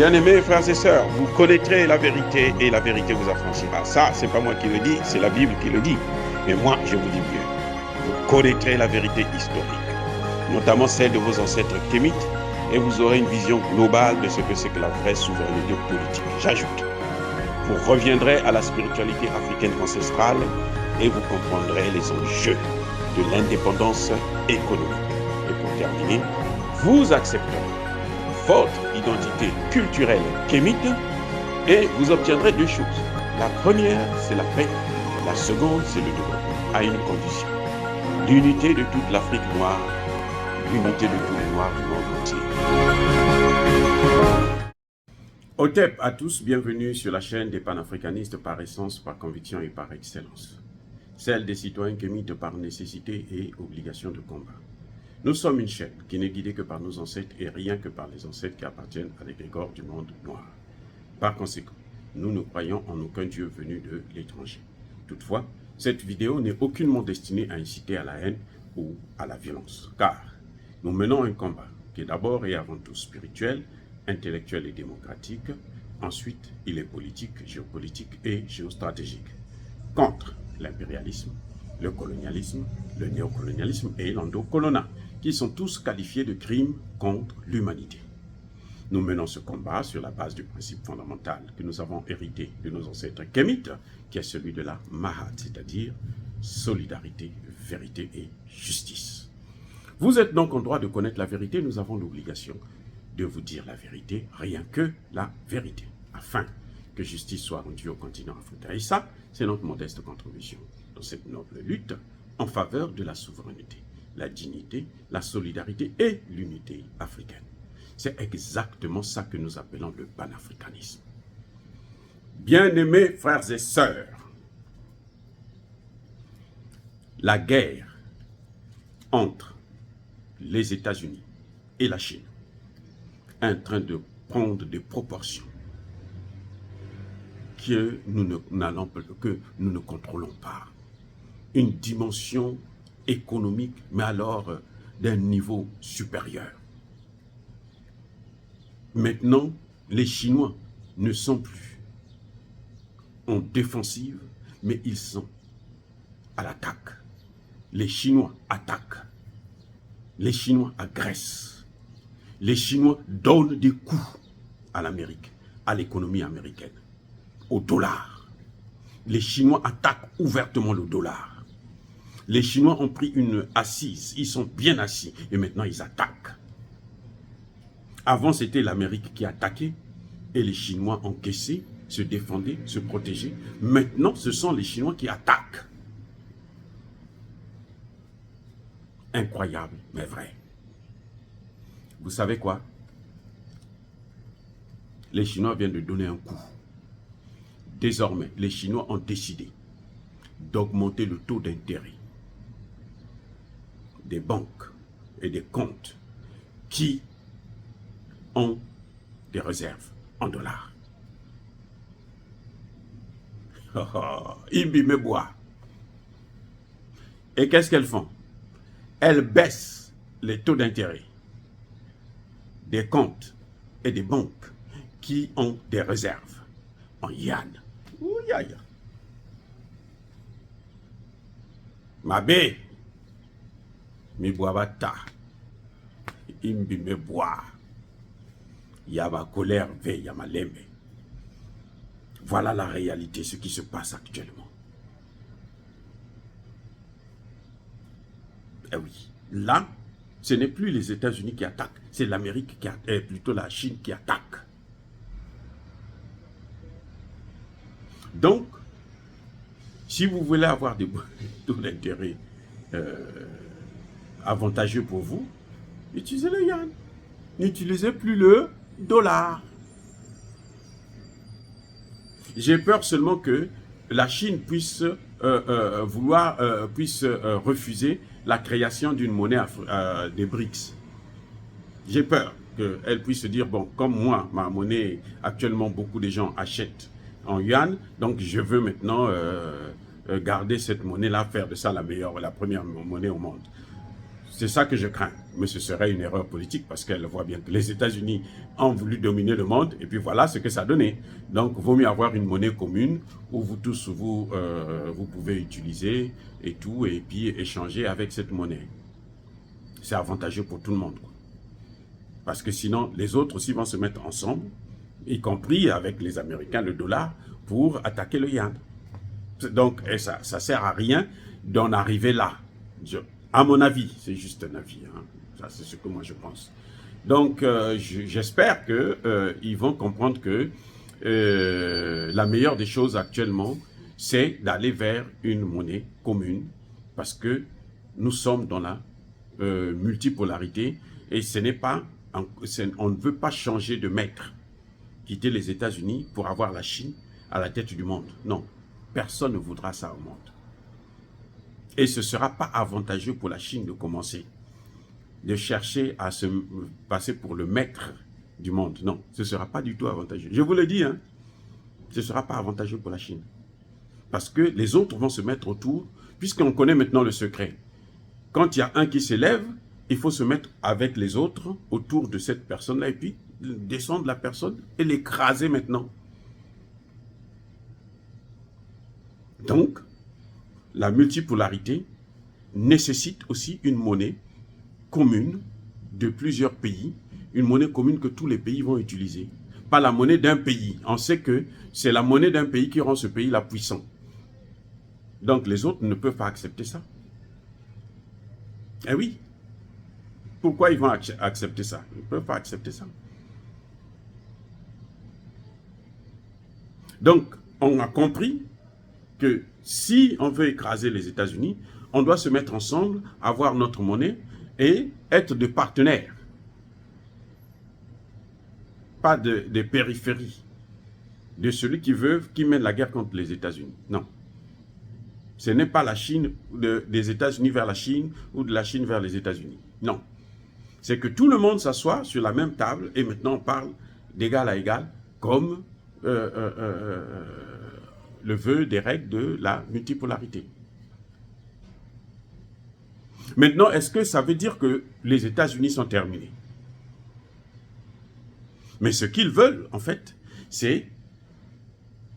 Bien-aimés frères et sœurs, vous connaîtrez la vérité et la vérité vous affranchira. Ça, c'est pas moi qui le dis, c'est la Bible qui le dit. Mais moi, je vous dis mieux. Vous connaîtrez la vérité historique, notamment celle de vos ancêtres kémites, et vous aurez une vision globale de ce que c'est que la vraie souveraineté politique. J'ajoute, vous reviendrez à la spiritualité africaine ancestrale et vous comprendrez les enjeux de l'indépendance économique. Et pour terminer, vous accepterez votre identité culturelle kémite et vous obtiendrez deux choses. La première, c'est la paix. La seconde, c'est le développement, à une condition. L'unité de toute l'Afrique noire, l'unité de tous les Noirs du monde entier. Otep à tous, bienvenue sur la chaîne des panafricanistes par essence, par conviction et par excellence. Celle des citoyens kémites par nécessité et obligation de combat. Nous sommes une chaîne qui n'est guidée que par nos ancêtres et rien que par les ancêtres qui appartiennent à l'égrégore du monde noir. Par conséquent, nous ne croyons en aucun Dieu venu de l'étranger. Toutefois, cette vidéo n'est aucunement destinée à inciter à la haine ou à la violence, car nous menons un combat qui est d'abord et avant tout spirituel, intellectuel et démocratique. Ensuite, il est politique, géopolitique et géostratégique, contre l'impérialisme, le colonialisme, le néocolonialisme et l'endocolonat, qui sont tous qualifiés de crimes contre l'humanité. Nous menons ce combat sur la base du principe fondamental que nous avons hérité de nos ancêtres kémites, qui est celui de la Mahat, c'est-à-dire solidarité, vérité et justice. Vous êtes donc en droit de connaître la vérité, nous avons l'obligation de vous dire la vérité, rien que la vérité, afin que justice soit rendue au continent africain. Et ça, c'est notre modeste contribution dans cette noble lutte en faveur de la souveraineté, la dignité, la solidarité et l'unité africaine. C'est exactement ça que nous appelons le panafricanisme. Bien-aimés frères et sœurs, la guerre entre les États-Unis et la Chine est en train de prendre des proportions que nous ne contrôlons pas. Une dimension économique, mais alors d'un niveau supérieur. Maintenant, les Chinois ne sont plus en défensive, mais ils sont à l'attaque. Les Chinois attaquent. Les Chinois agressent. Les Chinois donnent des coups à l'Amérique, à l'économie américaine, au dollar. Les Chinois attaquent ouvertement le dollar. Les Chinois ont pris une assise, ils sont bien assis et maintenant ils attaquent. Avant c'était l'Amérique qui attaquait et les Chinois encaissaient, se défendaient, se protégeaient. Maintenant ce sont les Chinois qui attaquent. Incroyable mais vrai. Vous savez quoi? Les Chinois viennent de donner un coup. Désormais, les Chinois ont décidé d'augmenter le taux d'intérêt des banques et des comptes qui ont des réserves en dollars. Imbi me boit. Et qu'est-ce qu'elles font? Elles baissent les taux d'intérêt des comptes et des banques qui ont des réserves en yuan. Ouyaya. Mabé. Mi boabata, imbi me bois, yaba colère ve yama lembe. Voilà la réalité, ce qui se passe actuellement. Eh oui, là, ce n'est plus les États-Unis qui attaquent, c'est l'Amérique qui attaque, plutôt la Chine qui attaque. Donc, si vous voulez avoir des taux d'intérêt avantageux pour vous, utilisez le yuan. N'utilisez plus le dollar. J'ai peur seulement que la Chine puisse refuser la création d'une monnaie des BRICS. J'ai peur qu'elle puisse se dire, bon, comme moi, ma monnaie, actuellement, beaucoup de gens achètent en yuan, donc je veux maintenant garder cette monnaie-là, faire de ça la première monnaie au monde. C'est ça que je crains. Mais ce serait une erreur politique parce qu'elle voit bien que les États-Unis ont voulu dominer le monde et puis voilà ce que ça a donné. Donc, il vaut mieux avoir une monnaie commune où vous tous, vous pouvez utiliser et tout et puis échanger avec cette monnaie. C'est avantageux pour tout le monde, quoi. Parce que sinon, les autres aussi vont se mettre ensemble, y compris avec les Américains, le dollar, pour attaquer le yuan. Donc, ça ne sert à rien d'en arriver là. À mon avis, c'est juste un avis, hein. Ça, c'est ce que moi je pense. Donc, j'espère qu'ils vont comprendre que la meilleure des choses actuellement, c'est d'aller vers une monnaie commune, parce que nous sommes dans la multipolarité, et ce n'est pas, on ne veut pas changer de maître, quitter les États-Unis pour avoir la Chine à la tête du monde. Non, personne ne voudra ça au monde. Et ce ne sera pas avantageux pour la Chine de commencer, de chercher à se passer pour le maître du monde. Non, ce ne sera pas du tout avantageux. Je vous le dis, hein, ce ne sera pas avantageux pour la Chine. Parce que les autres vont se mettre autour, puisqu'on connaît maintenant le secret. Quand il y a un qui s'élève, il faut se mettre avec les autres autour de cette personne-là et puis descendre la personne et l'écraser maintenant. Donc, la multipolarité nécessite aussi une monnaie commune de plusieurs pays, une monnaie commune que tous les pays vont utiliser. Pas la monnaie d'un pays. On sait que c'est la monnaie d'un pays qui rend ce pays-là puissant. Donc les autres ne peuvent pas accepter ça. Eh oui. Pourquoi ils vont accepter ça? Ils ne peuvent pas accepter ça. Donc, on a compris que si on veut écraser les États-Unis, on doit se mettre ensemble, avoir notre monnaie et être des partenaires. Pas de périphérie. De celui qui mène la guerre contre les États-Unis. Non. Ce n'est pas la Chine, des États-Unis vers la Chine ou de la Chine vers les États-Unis. Non. C'est que tout le monde s'assoit sur la même table et maintenant on parle d'égal à égal comme le vœu des règles de la multipolarité. Maintenant, est-ce que ça veut dire que les États-Unis sont terminés? Mais ce qu'ils veulent, en fait, c'est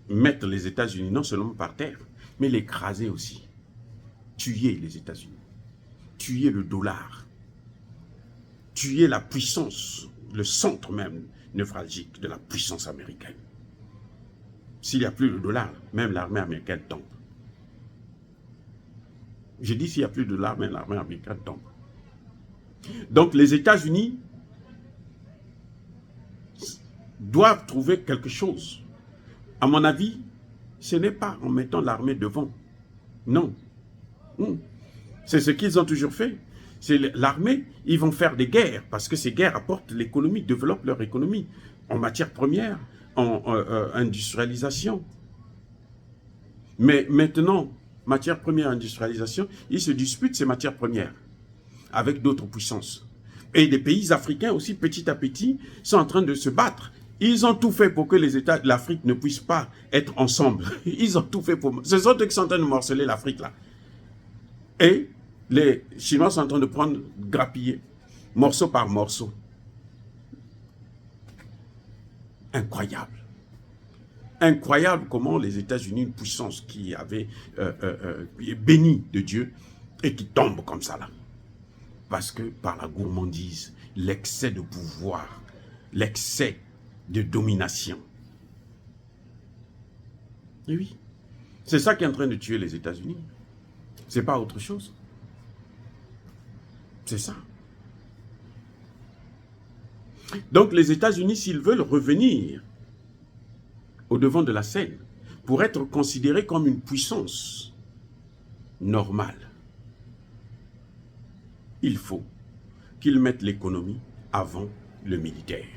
mettre les États-Unis non seulement par terre, mais l'écraser aussi. Tuer les États-Unis. Tuer le dollar. Tuer la puissance, le centre même névralgique de la puissance américaine. S'il n'y a plus de dollar, même l'armée américaine tombe. Je dis s'il n'y a plus de dollar, même l'armée américaine tombe. Donc les États-Unis doivent trouver quelque chose. À mon avis, ce n'est pas en mettant l'armée devant. Non. C'est ce qu'ils ont toujours fait. C'est l'armée, ils vont faire des guerres, parce que ces guerres apportent l'économie, développent leur économie, en matière première, en industrialisation. Mais maintenant, matière première, industrialisation, ils se disputent ces matières premières avec d'autres puissances. Et les pays africains aussi, petit à petit, sont en train de se battre. Ils ont tout fait pour que les États de l'Afrique ne puissent pas être ensemble. Ils ont tout fait pour... Ce sont eux qui sont en train de morceler l'Afrique, là. Et les Chinois sont en train de prendre, grappiller, morceau par morceau. Incroyable. Incroyable comment les États-Unis, une puissance qui avait est bénie de Dieu, et qui tombe comme ça, là. Parce que par la gourmandise, l'excès de pouvoir, l'excès de domination. Et oui, c'est ça qui est en train de tuer les États-Unis. C'est pas autre chose. C'est ça. Donc les États-Unis, s'ils veulent revenir au devant de la scène, pour être considérés comme une puissance normale, il faut qu'ils mettent l'économie avant le militaire.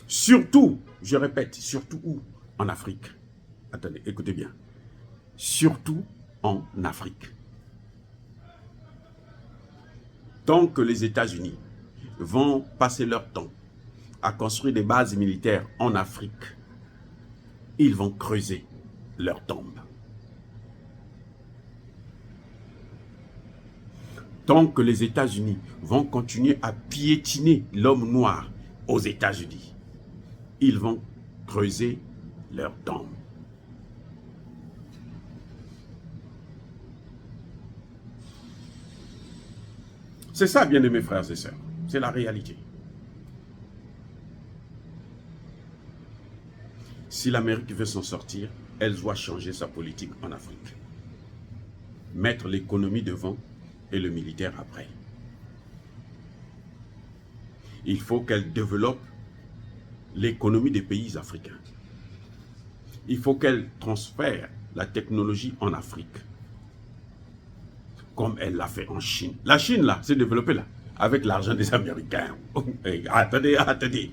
Surtout, je répète, surtout où? En Afrique. Attendez, écoutez bien. Surtout en Afrique. Tant que les États-Unis vont passer leur temps à construire des bases militaires en Afrique, ils vont creuser leur tombe. Tant que les États-Unis vont continuer à piétiner l'homme noir aux États-Unis, ils vont creuser leur tombe. C'est ça, bien aimés frères et sœurs. C'est la réalité. Si l'Amérique veut s'en sortir, elle doit changer sa politique en Afrique. Mettre l'économie devant et le militaire après. Il faut qu'elle développe l'économie des pays africains. Il faut qu'elle transfère la technologie en Afrique. Comme elle l'a fait en Chine. La Chine, là, s'est développée, là, avec l'argent des Américains. Attendez, attendez.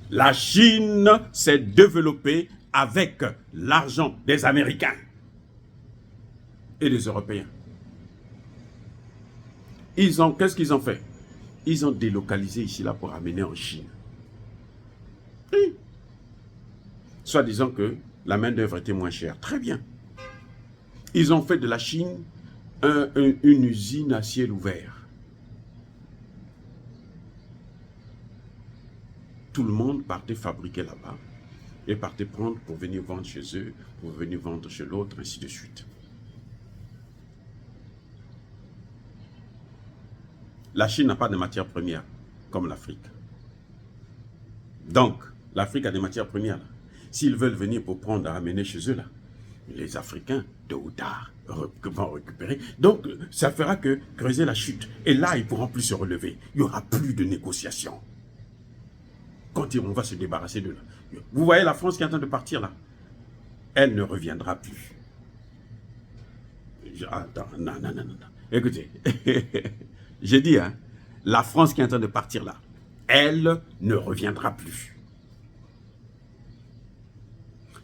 La Chine s'est développée avec l'argent des Américains et des Européens. Qu'est-ce qu'ils ont fait? Ils ont délocalisé ici, là, pour amener en Chine. Oui. Soit disant que la main-d'œuvre était moins chère. Très bien. Ils ont fait de la Chine une usine à ciel ouvert. Tout le monde partait fabriquer là-bas et partait prendre pour venir vendre chez eux, pour venir vendre chez l'autre, ainsi de suite. La Chine n'a pas de matières premières comme l'Afrique. Donc, l'Afrique a des matières premières. S'ils veulent venir pour prendre à amener chez eux, là, les Africains, tôt ou tard, vont récupérer. Donc, ça fera que creuser la chute. Et là, ils ne pourront plus se relever. Il n'y aura plus de négociations. Quand on va se débarrasser de là. Vous voyez la France qui est en train de partir là. Elle ne reviendra plus. Attends, non. Écoutez, j'ai dit, hein, la France qui est en train de partir là, elle ne reviendra plus.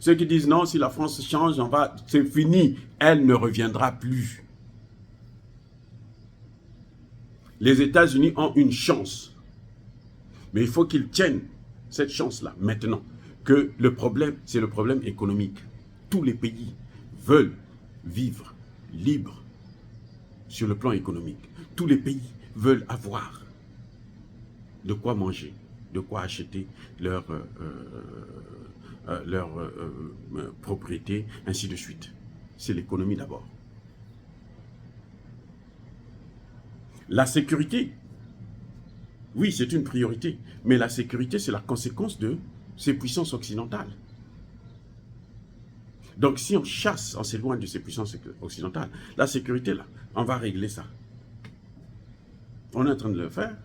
Ceux qui disent non, si la France change, c'est fini, elle ne reviendra plus. Les États-Unis ont une chance, mais il faut qu'ils tiennent cette chance-là maintenant. Que le problème, c'est le problème économique. Tous les pays veulent vivre libres sur le plan économique. Tous les pays veulent avoir de quoi manger, de quoi acheter leur propriété, ainsi de suite. C'est l'économie d'abord. La sécurité, oui, c'est une priorité, mais la sécurité, c'est la conséquence de ces puissances occidentales. Donc, si on chasse, on s'éloigne de ces puissances occidentales, la sécurité, là, on va régler ça. On est en train de le faire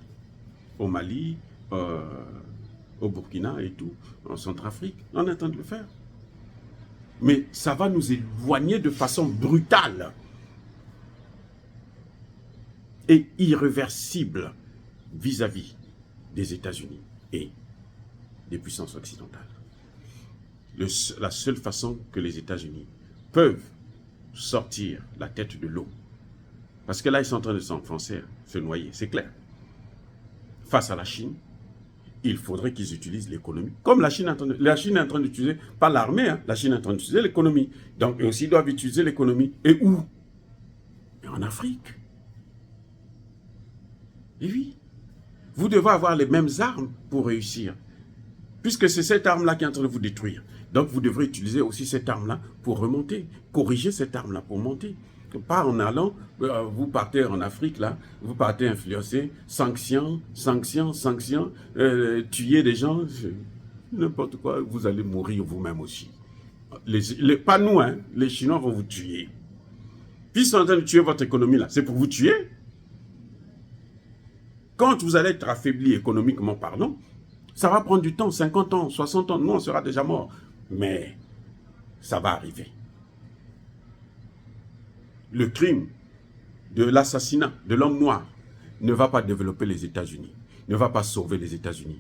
au Mali, au Burkina et tout, en Centrafrique. On est en train de le faire. Mais ça va nous éloigner de façon brutale et irréversible vis-à-vis des États-Unis et des puissances occidentales. La seule façon que les États-Unis peuvent sortir la tête de l'eau, parce que là, ils sont en train de s'enfoncer, se noyer, c'est clair. Face à la Chine, il faudrait qu'ils utilisent l'économie. Comme la Chine est en train d'utiliser, pas l'armée, hein, la Chine est en train d'utiliser l'économie. Donc, eux aussi doivent utiliser l'économie. Et où? Et en Afrique. Et oui. Vous devez avoir les mêmes armes pour réussir. Puisque c'est cette arme-là qui est en train de vous détruire. Donc, vous devrez utiliser aussi cette arme-là pour remonter. Corriger cette arme-là pour monter. Pas en allant, vous partez en Afrique, là, vous partez influencer, sanctions, tuer des gens, n'importe quoi, vous allez mourir vous-même aussi. Pas nous, hein, les Chinois vont vous tuer. Puis ils sont en train de tuer votre économie, là, c'est pour vous tuer. Quand vous allez être affaibli économiquement parlant, ça va prendre du temps, 50 ans, 60 ans, nous on sera déjà mort. Mais ça va arriver. Le crime de l'assassinat de l'homme noir ne va pas développer les États-Unis, ne va pas sauver les États-Unis.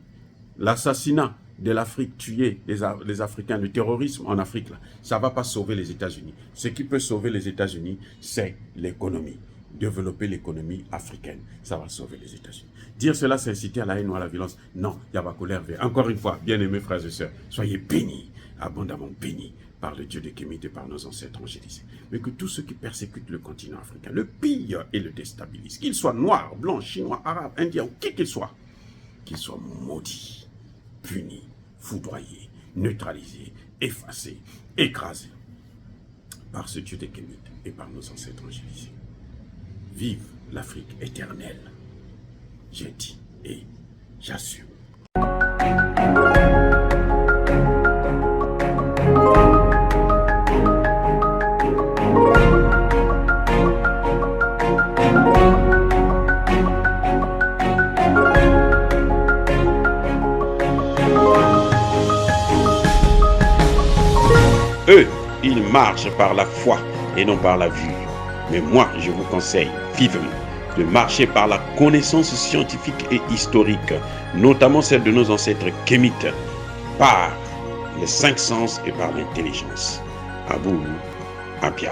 L'assassinat de l'Afrique, tuer les Africains, le terrorisme en Afrique, là, ça ne va pas sauver les États-Unis. Ce qui peut sauver les États-Unis, c'est l'économie. Développer l'économie africaine, ça va sauver les États-Unis. Dire cela, c'est inciter à la haine ou à la violence. Non, il y a pas colère. Encore une fois, bien-aimés frères et sœurs, soyez bénis. abondamment béni par le Dieu de Kémite et par nos ancêtres angélisés. Mais que tous ceux qui persécutent le continent africain, le pillent et le déstabilisent, qu'ils soient noirs, blancs, chinois, arabes, indiens ou qui qu'ils soient maudits, punis, foudroyés, neutralisés, effacés, écrasés par ce Dieu de Kémite et par nos ancêtres angélisés. Vive l'Afrique éternelle. J'ai dit et j'assume. Eux, ils marchent par la foi et non par la vue. Mais moi, je vous conseille vivement de marcher par la connaissance scientifique et historique, notamment celle de nos ancêtres kémites, par les 5 sens et par l'intelligence. Abou Abia.